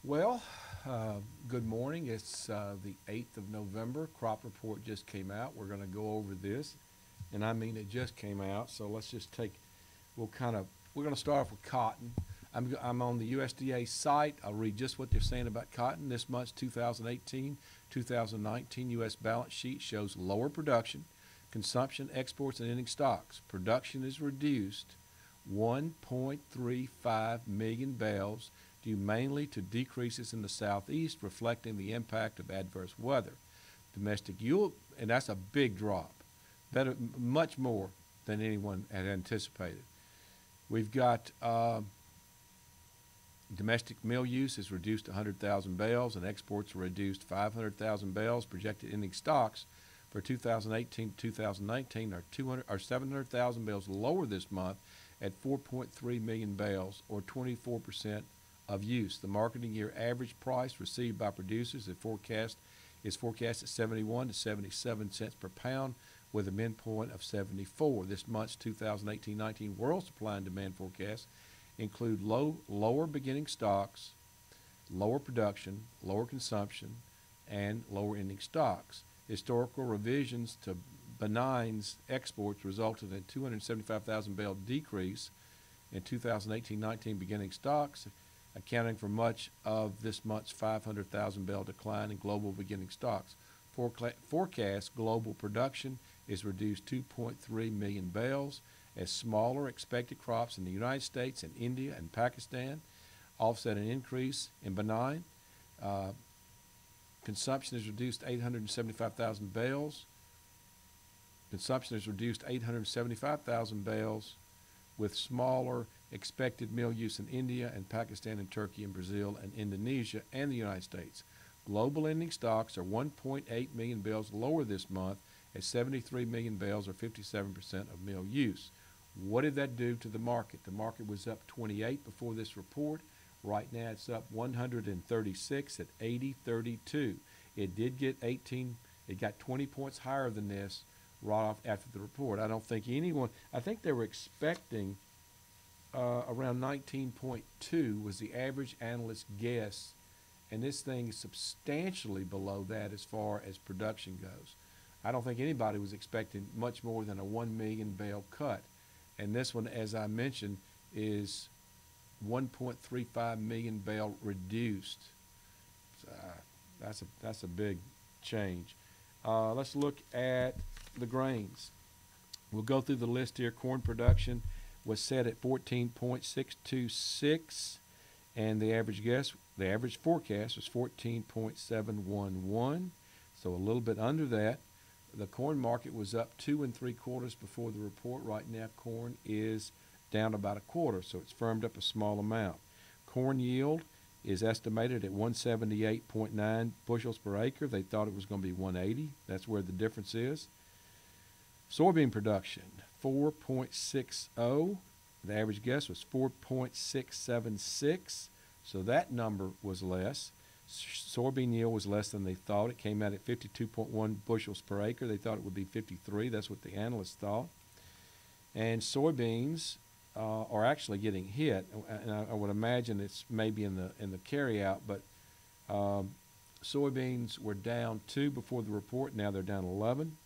Well, good morning. It's the 8th of November. Crop report just came out. We're going to go over this, and I mean it just came out. So let's just we're going to start off with cotton. I'm on the USDA site. I'll read just what they're saying about cotton. This month's 2018-2019 U.S. balance sheet shows lower production, consumption, exports, and ending stocks. Production is reduced 1.35 million bales due mainly to decreases in the southeast, reflecting the impact of adverse weather. Domestic yield, and that's a big drop, much more than anyone had anticipated. We've got domestic mill use is reduced 100,000 bales, and exports are reduced 500,000 bales. Projected ending stocks for 2018 to 2019 are 700,000 bales lower this month at 4.3 million bales, or 24% of use. The marketing year average price received by producers is forecast at 71 to 77 cents per pound, with a midpoint of 74. This month's 2018-19 world supply and demand forecasts include lower beginning stocks, lower production, lower consumption, and lower ending stocks. Historical revisions to benign exports resulted in 275,000 bale decrease in 2018-19 beginning stocks, accounting for much of this month's 500,000 bale decline in global beginning stocks. Forecast global production is reduced 2.3 million bales as smaller expected crops in the United States and India and Pakistan offset an increase in benign. Consumption is reduced 875,000 bales. Consumption is reduced 875,000 bales, with smaller expected mill use in India and Pakistan and Turkey and Brazil and Indonesia and the United States. Global ending stocks are 1.8 million bales lower this month at 73 million bales, or 57% of mill use. What did that do to the market? The market was up 28 before this report. Right now it's up 136 at 80.32. It did get 18, it got 20 points higher than this right off after the report. I think they were expecting around 19.2 was the average analyst guess, and this thing is substantially below that as far as production goes. I don't think anybody was expecting much more than a 1 million bale cut, and this one, as I mentioned, is 1.35 million bale reduced. That's a big change. Let's look at the grains. We'll go through the list here. Corn production was set at 14.626, and the average forecast was 14.711, so a little bit under that. The corn market was up 2 3/4 before the report. Right now, corn is down about 1/4, so it's firmed up a small amount. Corn yield is estimated at 178.9 bushels per acre. They thought it was going to be 180. That's where the difference is. Soybean production, 4.60. The average guess was 4.676, so that number was less. Soybean yield was less than they thought. It came out at 52.1 bushels per acre. They thought it would be 53. That's what the analysts thought. And soybeans are actually getting hit, and I would imagine it's maybe in the carryout, but soybeans were down 2 before the report. Now they're down 11.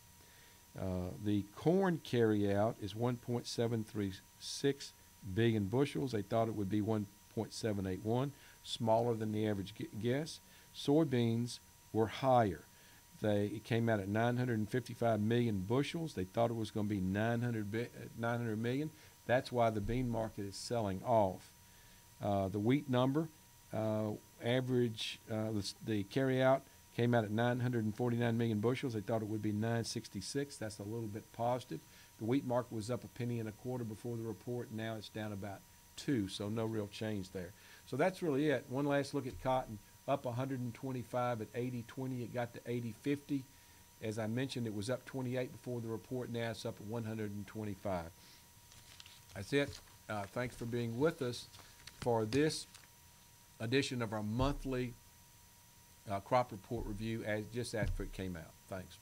The corn carryout is 1.736 billion bushels. They thought it would be 1.781, smaller than the average guess. Soybeans were higher. It came out at 955 million bushels. They thought it was going to be 900 million. That's why the bean market is selling off. The wheat number, the carryout came out at 949 million bushels. They thought it would be 966. That's a little bit positive. The wheat market was up 1.25 pennies before the report. Now it's down about 2, so no real change there. So that's really it. One last look at cotton, up 125 at 80.20. It got to 80.50. As I mentioned, it was up 28 before the report. Now it's up at 125. That's it. Thanks for being with us for this edition of our monthly crop report review just after it came out. Thanks.